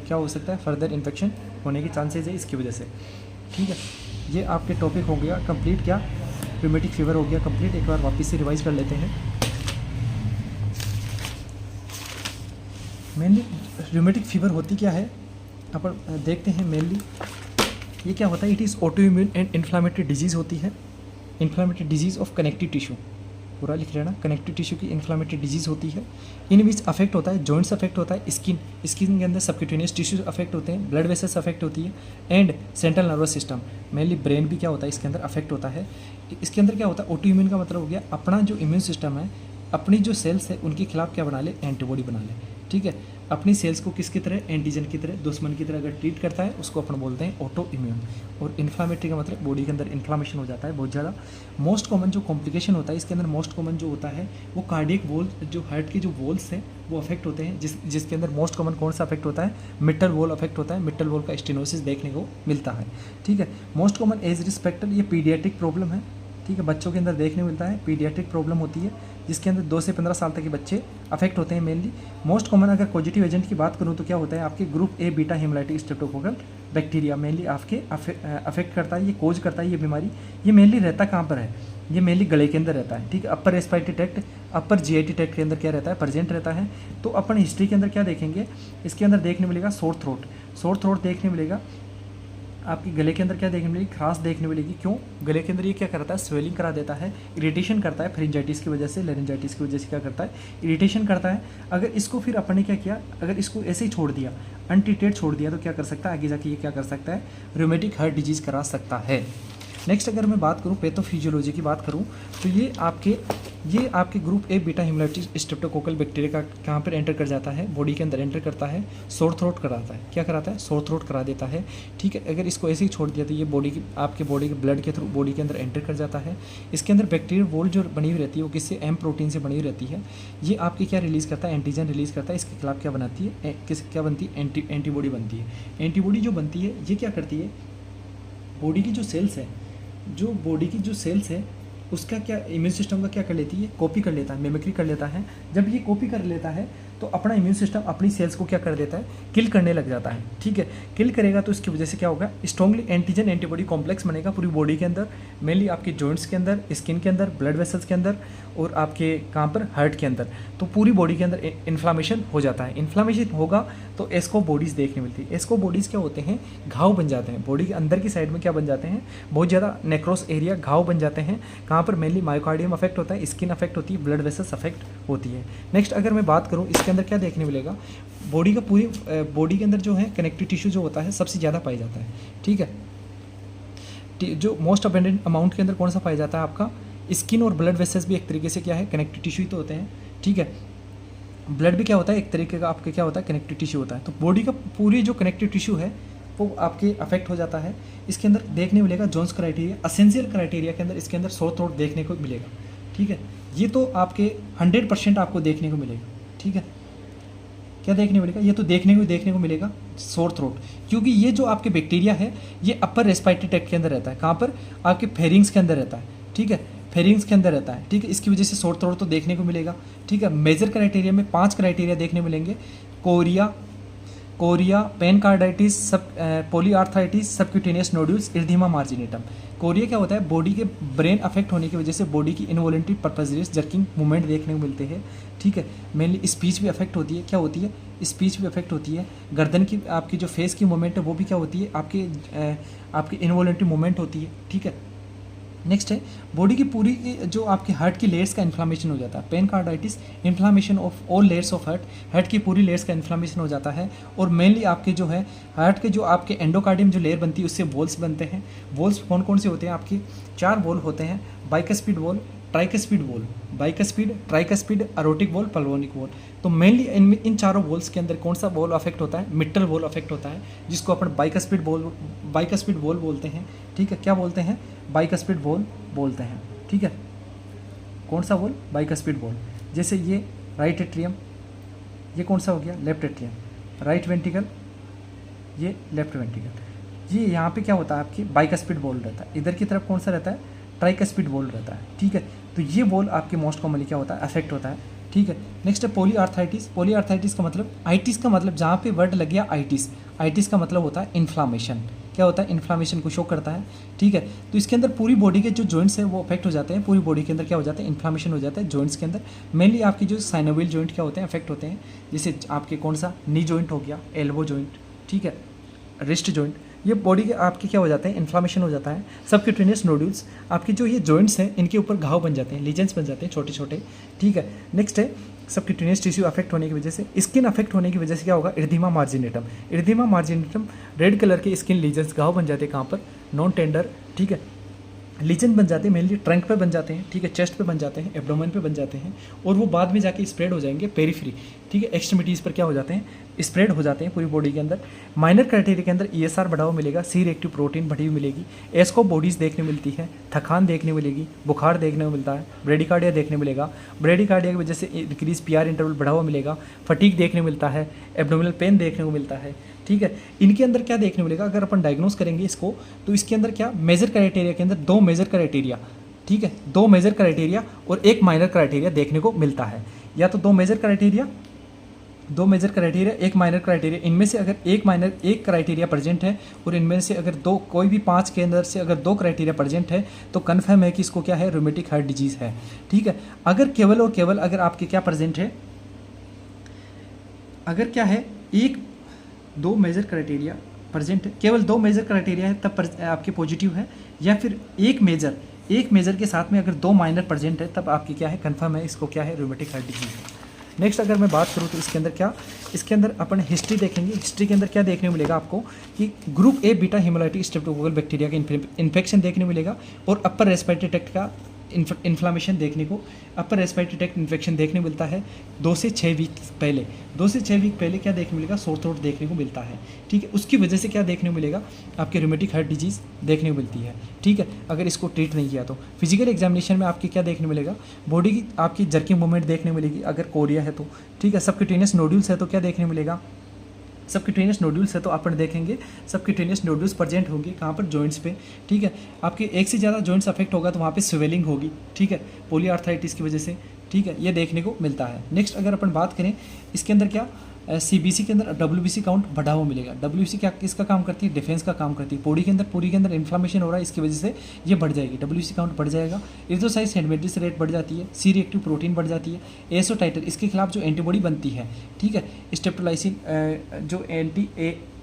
क्या हो सकता है, फर्दर इन्फेक्शन होने के चांसेस है इसकी वजह से। ठीक है। ये आपके टॉपिक हो गया कंप्लीट, क्या रूमेटिक फीवर हो गया कंप्लीट। एक बार वापस से रिवाइज कर लेते हैं। मेनली रूमेटिक फीवर होती क्या है, अपन देखते हैं। मेनली ये क्या होता है, it is auto immune and inflammatory disease होती है, inflammatory disease of connective tissue, पूरा लिख लेना, कनेक्टिव टिश्यू की इन्फ्लामेटरी डिजीज़ होती है। इन विच अफेक्ट होता है, जॉइंट्स अफेक्ट होता है, स्किन के अंदर सबक्यूटेनियस टिश्यूज अफेक्ट होते हैं, ब्लड वेसल्स अफेक्ट होती है, and central nervous system, mainly brain भी क्या होता है इसके अंदर अफेक्ट होता है। इसके अंदर क्या होता है, ऑटो इम्यून का मतलब हो गया अपना जो इम्यून सिस्टम है, अपनी जो सेल्स है उनके खिलाफ क्या बना ले, एंटीबॉडी बना ले। ठीक है। अपनी सेल्स को किसकी तरह, एंटीजन की तरह, दुश्मन की तरह अगर ट्रीट करता है उसको अपन बोलते हैं ऑटो इम्यून। और इन्फ्लामेटरी का मतलब बॉडी के अंदर इन्फ्लामेशन हो जाता है बहुत ज़्यादा। मोस्ट कॉमन जो कॉम्प्लिकेशन होता है इसके अंदर, मोस्ट कॉमन जो होता है वो कार्डियक वॉल, जो हार्ट के जो वॉल्स हैं वो अफेक्ट होते हैं, जिसके अंदर मोस्ट कॉमन कौन सा अफेक्ट होता है, मिटल वॉल अफेक्ट होता है, मिटल वॉल का स्टेनोसिस देखने को मिलता है। ठीक है। मोस्ट कॉमन एज रिस्पेक्टेड, ये पीडियाट्रिक प्रॉब्लम है। ठीक है। बच्चों के अंदर देखने को मिलता है, पीडियाट्रिक प्रॉब्लम होती है, जिसके अंदर 2 से 15 साल तक के बच्चे अफेक्ट होते हैं मेनली। मोस्ट कॉमन अगर पॉजिटिव एजेंट की बात करूँ तो क्या होता है, आपके group A beta haemolytic streptococcal bacteria mainly आपके अफेक्ट करता है, ये कोज करता है ये बीमारी। ये मेनली रहता कहाँ पर है, ये मेनली गले के अंदर रहता है। ठीक है। अपर रेस्पिरेटरी ट्रैक्ट, अपर जीआईटी ट्रैक्ट के अंदर क्या रहता है, प्रेजेंट रहता है। तो अपन हिस्ट्री के अंदर क्या देखेंगे, इसके अंदर देखने मिलेगा सोर थ्रोट देखने मिलेगा, आपकी गले के अंदर क्या देखने मिलेगी, खराश देखने मिलेगी। क्यों, गले के अंदर ये क्या करता है, स्वेलिंग करा देता है, इरिटेशन करता है, फ्रिंजाइटिस की वजह से, लेरिंजाइटिस की वजह से क्या करता है, इरिटेशन करता है। अगर इसको फिर अपन ने क्या किया, अगर इसको ऐसे ही छोड़ दिया, अनट्रीटेड छोड़ दिया, तो क्या कर सकता है, आगे जाके ये क्या कर सकता है, रूमेटिक हार्ट डिजीज़ करा सकता है। नेक्स्ट अगर मैं बात करूँ पैथोफिजियोलॉजी की बात करूँ तो ये आपके group A beta haemolytic streptococcal bacteria का कहाँ पर एंटर कर जाता है, बॉडी के अंदर एंटर करता है, सोर थ्रोट कराता है। क्या कराता है? सोर थ्रोट करा देता है। ठीक है, अगर इसको ऐसे ही छोड़ दिया तो ये आपके बॉडी के ब्लड के थ्रू बॉडी के अंदर एंटर कर जाता है। इसके अंदर बैक्टीरियल वॉल जो बनी हुई रहती है वो किससे? एम प्रोटीन से बनी हुई रहती है। ये आपकी क्या रिलीज़ करता है? एंटीजन रिलीज़ करता है। इसके खिलाफ क्या बनाती है? क्या बनती है? एंटीबॉडी बनती है। एंटीबॉडी जो बनती है ये क्या करती है? बॉडी की जो सेल्स है उसका क्या इम्यून सिस्टम का क्या कर लेती है? कॉपी कर लेता है, मिमिक्री कर लेता है। जब ये कॉपी कर लेता है तो अपना इम्यून सिस्टम अपनी सेल्स को क्या कर देता है? किल करने लग जाता है। ठीक है, किल करेगा तो इसकी वजह से क्या होगा? स्ट्रॉन्गली एंटीजन एंटीबॉडी कॉम्प्लेक्स बनेगा पूरी बॉडी के अंदर, मेनली आपके जॉइंट्स के अंदर, स्किन के अंदर, ब्लड वेसल्स के अंदर और आपके कहाँ पर? हार्ट के अंदर। तो पूरी बॉडी के अंदर इन्फ्लामेशन हो जाता है। इन्फ्लामेशन होगा तो एस्को बॉडीज़ देखने मिलती है। एस्को बॉडीज़ क्या होते हैं? घाव बन जाते हैं बॉडी के अंदर की साइड में। क्या बन जाते हैं? बहुत ज़्यादा नेक्रोस एरिया, घाव बन जाते हैं। कहाँ पर? मेनली मायोकार्डियम अफेक्ट होता है, स्किन अफेक्ट होती है, ब्लड वेसल्स अफेक्ट होती है। नेक्स्ट अगर मैं बात करूँ इसके अंदर क्या देखने मिलेगा? बॉडी का पूरी बॉडी के अंदर जो है कनेक्टिव टिश्यू जो होता है सबसे ज़्यादा पाया जाता है। ठीक है, जो मोस्ट अबेंडेंट अमाउंट के अंदर कौन सा पाया जाता है? आपका स्किन और ब्लड वेसल्स भी एक तरीके से क्या है? कनेक्टिव टिश्यू ही तो होते हैं। ठीक है, ब्लड भी क्या होता है? एक तरीके का आपके क्या होता है? कनेक्टिव टिश्यू होता है। तो बॉडी का पूरी जो कनेक्टिव टिश्यू है वो आपके अफेक्ट हो जाता है। इसके अंदर देखने मिलेगा जोन्स क्राइटेरिया, असेंशियल क्राइटेरिया के अंदर इसके अंदर सोर थ्रोट देखने को मिलेगा। ठीक है, ये तो आपके 100% आपको देखने को मिलेगा। ठीक है, क्या देखने मिलेगा? ये तो देखने को मिलेगा सोर थ्रोट, क्योंकि ये जो आपके बैक्टीरिया है ये अपर रेस्पिरेटरी ट्रैक्ट के अंदर रहता है। कहाँ पर? आपके फेरिंग्स के अंदर रहता है। ठीक है, फेरिंग्स के अंदर रहता है। ठीक है, इसकी वजह से सोर थ्रोट तो देखने को मिलेगा। ठीक है, मेजर क्राइटेरिया में 5 क्राइटेरिया देखने मिलेंगे। Chorea, pancarditis, polyarthritis, subcutaneous nodules, erythema marginatum. Chorea क्या होता है? बॉडी के ब्रेन अफेक्ट होने की वजह से बॉडी की इनवॉलेंट्री पर्पजलेस जर्किंग मूवमेंट देखने को मिलते हैं। ठीक है, मेनली स्पीच भी अफेक्ट होती है। क्या होती है? स्पीच भी अफेक्ट होती है। गर्दन की आपकी जो फेस की मूवमेंट है वो भी क्या होती है? आपकी इनवॉलेंट्री मूवमेंट होती है। ठीक है, नेक्स्ट है बॉडी की पूरी जो आपके हार्ट की लेयर्स का इन्फ्लामेशन हो जाता है। Pancarditis, inflammation of all layers of heart की पूरी लेयर्स का इन्फ्लामेशन हो जाता है। और मेनली आपके जो है हार्ट के जो आपके एंडोकार्डियम जो लेयर बनती है उससे वॉल्स बनते हैं। वॉल्स कौन कौन से होते हैं? आपकी 4 वॉल होते हैं। Bicuspid valve, tricuspid valve, bicuspid, tricuspid, aortic valve, pulmonic valve. तो मेनली इन चारों वॉल्स के अंदर कौन सा वॉल अफेक्ट होता है? मिट्टल वॉल अफेक्ट होता है, जिसको अपन बाइकस्पिड वॉल बोलते हैं। ठीक है, क्या बोलते हैं? बाइकस्पिड वॉल बोलते हैं। ठीक है, कौन सा वॉल? Bicuspid valve. जैसे ये राइट एट्रियम, ये कौन सा हो गया? Left atrium. राइट वेंट्रिकल, ये लेफ्ट वेंट्रिकल। ये यहाँ पे क्या होता है? आपकी बाइकस्पिड वॉल रहता है। इधर की तरफ कौन सा रहता है? ट्राइकस्पिड वॉल रहता है। ठीक है, तो ये वॉल आपके मोस्ट कॉमनली क्या होता है? अफेक्ट होता है। ठीक है, नेक्स्ट है पॉलीआर्थराइटिस। पॉलीआर्थराइटिस का मतलब, आइटिस का मतलब जहाँ पे वर्ड लग गया आइटिस, आइटिस का मतलब होता है इन्फ्लामेशन। क्या होता है? इन्फ्लामेशन को शो करता है। ठीक है, तो इसके अंदर पूरी बॉडी के जो जॉइंट्स हैं वो अफेक्ट हो जाते हैं। पूरी बॉडी के अंदर क्या हो जाता है? इन्फ्लामेशन हो जाता है जॉइंट्स के अंदर। मेनली आपकी जो साइनोवियल जॉइंट क्या होते हैं? अफेक्ट होते हैं। जैसे आपके कौन सा? नी जॉइंट हो गया, एल्बो जॉइंट, ठीक है, रिस्ट जॉइंट। ये बॉडी के आपके क्या हो जाते हैं? इन्फ्लामेशन हो जाता है। सबक्यूटेनियस नोड्यूल्स, आपकी जो ये जॉइंट्स हैं इनके ऊपर घाव बन जाते हैं, लीजेंस बन जाते हैं छोटे छोटे। ठीक है, नेक्स्ट है सबक्यूटेनियस टिश्यू अफेक्ट होने की वजह से, स्किन अफेक्ट होने की वजह से क्या होगा? इरिथेमा मार्जिनेटम। इरिथेमा मार्जिनेटम, रेड कलर के स्किन लीजन्स, घाव बन जाते हैं। कहाँ पर? Non tender. ठीक है, लीजन बन जाते हैं, मेनली ट्रंक पे बन जाते हैं। ठीक है, चेस्ट पे बन जाते हैं, एब्डोमेन पे बन जाते हैं, और वो बाद में जाके स्प्रेड हो जाएंगे पेरीफ्री। ठीक है, एक्सट्रीमिटीज़ पर क्या हो जाते हैं? स्प्रेड हो जाते हैं पूरी बॉडी के अंदर। माइनर क्राइटेरिया के अंदर ESR बढ़ा हुआ मिलेगा, सी रिएक्टिव प्रोटीन बढ़ी हुई मिलेगी, एस्को बॉडीज़ देखने मिलती है, थकान देखने मिलेगी, बुखार देखने को मिलता है, ब्रेडिकार्डिया देखने मिलेगा, ब्रेडिकार्डिया की वजह से इंक्रीज PR इंटरवल बढ़ा हुआ मिलेगा, फटीक देखने मिलता है, एब्डोमिनल पेन देखने को मिलता है। ठीक है, इनके अंदर क्या देखने मिलेगा? अगर अपन डायग्नोस करेंगे इसको तो इसके अंदर क्या मेजर क्राइटेरिया के अंदर 2 मेजर क्राइटेरिया, ठीक है, 2 मेजर क्राइटेरिया और 1 माइनर क्राइटेरिया देखने को मिलता है। या तो 2 मेजर क्राइटेरिया, 1 माइनर क्राइटेरिया। इनमें से अगर एक क्राइटेरिया प्रेजेंट है और इनमें से अगर कोई भी 5 के अंदर से अगर 2 क्राइटेरिया प्रेजेंट है तो कन्फर्म है कि इसको क्या है? रूमेटिक हार्ट डिजीज़ है। ठीक है, अगर केवल और केवल अगर आपके क्या प्रेजेंट है, अगर क्या है 2 मेजर क्राइटेरिया प्रेजेंट है, केवल 2 मेजर क्राइटेरिया है तब आपके पॉजिटिव है, या फिर एक मेजर के साथ में अगर 2 माइनर प्रेजेंट है तब आपकी क्या है? कंफर्म है इसको क्या है? रूमेटिक हार्ट डिजीज है। नेक्स्ट अगर मैं बात करूँ तो इसके अंदर क्या, इसके अंदर अपन हिस्ट्री देखेंगे। हिस्ट्री के अंदर क्या देखने को मिलेगा आपको कि group A beta haemolytic streptococcal bacteria का इन्फेक्शन देखने को मिलेगा और अपर रेस्पिरेटरी ट्रैक्ट का इन्फ्लामेशन देखने को, अपर रेस्पिरेटरी ट्रैक्ट इन्फेक्शन देखने को मिलता है 2 से 6 वीक पहले। 2 से 6 वीक पहले क्या देखने को मिलेगा, सोर थ्रोट देखने को मिलता है, ठीक है। उसकी वजह से क्या देखने को मिलेगा, आपके रूमेटिक हार्ट डिजीज़ देखने को मिलती है, ठीक है, अगर इसको ट्रीट नहीं किया तो। फिजिकल एग्जामिनेशन में आपके क्या देखने को मिलेगा, बॉडी की आपकी जर्किंग मूवमेंट देखने को मिलेगी अगर कोरिया है तो, ठीक है। सबक्यूटेनियस नोड्यूल्स है तो क्या देखने को मिलेगा, सबक्यूटेनियस नोड्यूल्स है तो अपन देखेंगे सबक्यूटेनियस नोड्यूल्स प्रेजेंट होंगे कहाँ पर, जॉइंट्स पे, ठीक है। आपके एक से ज़्यादा जॉइंट्स अफेक्ट होगा तो वहाँ पे स्वेलिंग होगी, ठीक है, पोलीआर्थराइटिस की वजह से, ठीक है, ये देखने को मिलता है। नेक्स्ट अगर अपन बात करें इसके अंदर क्या, सीबीसी के अंदर डब्ल्यूबीसी काउंट बढ़ा हुआ मिलेगा। डब्ल्यूबीसी क्या किसका काम करती है, डिफेंस का काम करती है। पूरी के अंदर इन्फ्लामेशन हो रहा है, इसकी वजह से ये बढ़ जाएगी, डब्ल्यूबीसी काउंट बढ़ जाएगा। इरिथ्रोसाइट हेडमेटिस रेट बढ़ जाती है, सी रिएक्टिव प्रोटीन बढ़ जाती है। एसो टाइटर इसके खिलाफ जो एंटीबॉडी बनती है, ठीक है, स्टेप्टोलाइसिन जो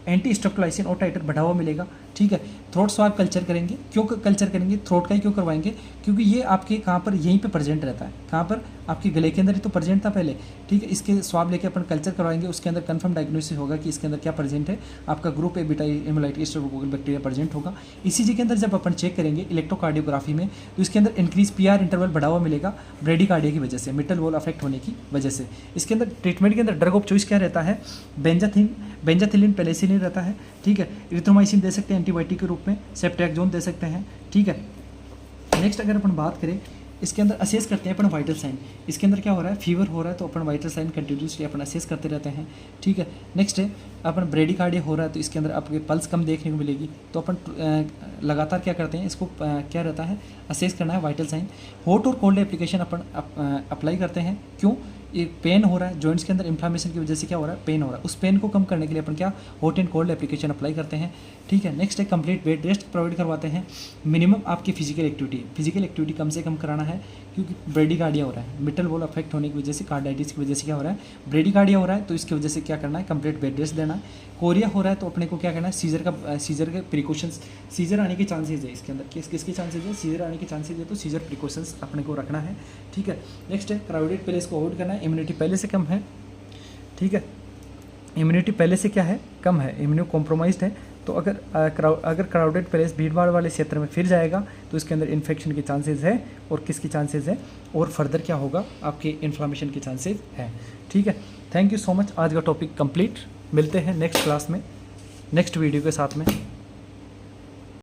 एंटी स्टेप्टोलाइसिन और टाइटर बढ़ा हुआ मिलेगा, ठीक है। थ्रोट स्वाब कल्चर करेंगे, क्यों कल्चर करेंगे, थ्रोट का ही क्यों करवाएंगे, क्योंकि ये आपके कहाँ पर यहीं पे प्रेजेंट रहता है, कहाँ पर आपके गले के अंदर ही तो प्रेजेंट था पहले, ठीक है। इसके स्वाब लेके अपन कल्चर करवाएंगे, उसके अंदर कंफर्म डायग्नोसिस होगा कि इसके अंदर क्या प्रेजेंट है, आपका group A beta haemolytic streptococcal bacteria present होगा। ईसीजी के अंदर जब अपन चेक करेंगे इलेक्ट्रोकार्डियोग्राफी में तो इसके अंदर इंक्रीज पीआर इंटरवल बढ़ा हुआ मिलेगा ब्रेडिकार्डिया की वजह से, मिटल वॉल अफेक्ट होने की वजह से। इसके अंदर ट्रीटमेंट के अंदर ड्रग ऑफ चॉइस क्या रहता है, बेंजाथिलिन पेनिसिलिन रहता है, ठीक है। इरिथ्रोमाइसिन दे सकते हैं एंटीबायोटिक के रूप में, सेप्टेक्सोन दे सकते हैं, ठीक है। नेक्स्ट अगर अपन बात करें इसके अंदर असेस करते हैं अपन वाइटल साइन, इसके अंदर क्या हो रहा है, फीवर हो रहा है तो अपन वाइटल साइन कंटिन्यूसली अपन असेस करते रहते हैं, ठीक है। नेक्स्ट है अपन ब्रेडिकार्डिया हो रहा है तो इसके अंदर आपके पल्स कम देखने को मिलेगी, तो अपन लगातार क्या करते हैं, इसको क्या रहता है, असेस करना है वाइटल साइन। हॉट और कोल्ड एप्लीकेशन अपन अप्लाई करते हैं, क्यों, ये पेन हो रहा है जॉइंट्स के अंदर इन्फ्लामेशन की वजह से क्या हो रहा है, पेन हो रहा है, उस पेन को कम करने के लिए अपन क्या hot and cold application apply करते हैं, ठीक है। नेक्स्ट है कंप्लीट बेड रेस्ट प्रोवाइड करवाते हैं। मिनिमम आपकी फिजिकल एक्टिविटी कम से कम कराना है, क्योंकि ब्रेडिकार्डिया हो रहा है, मिटल वॉल अफेक्ट होने की वजह से, कार्डाइटिस की वजह से क्या हो रहा है, ब्रेडिकार्डिया हो रहा है तो इसकी वजह से क्या करना है, कंप्लीट बेड रेस्ट देना है। कोरिया हो रहा है तो अपने को क्या करना है, सीजर के प्रिकॉशंस, सीजर आने के चांसेज है इसके अंदर, किसके चांसेज है, सीजर आने के चांसेज है तो सीजर प्रिकॉशंस अपने को रखना है, ठीक है। नेक्स्ट है क्राउडेड प्लेस को अवॉइड करना है, इम्यूनिटी पहले से कम है, ठीक है, इम्यूनिटी पहले से क्या है, कम है, इम्यूनो कॉम्प्रोमाइज्ड है, तो अगर क्राउडेड प्लेस भीड़ भाड़ वाले क्षेत्र में फिर जाएगा तो इसके अंदर इन्फेक्शन के चांसेस है, और किसकी चांसेस है, और फर्दर क्या होगा, आपके इन्फ्लामेशन के चांसेस है, ठीक है। थैंक यू सो मच, आज का टॉपिक कंप्लीट, मिलते हैं नेक्स्ट क्लास में नेक्स्ट वीडियो के साथ में।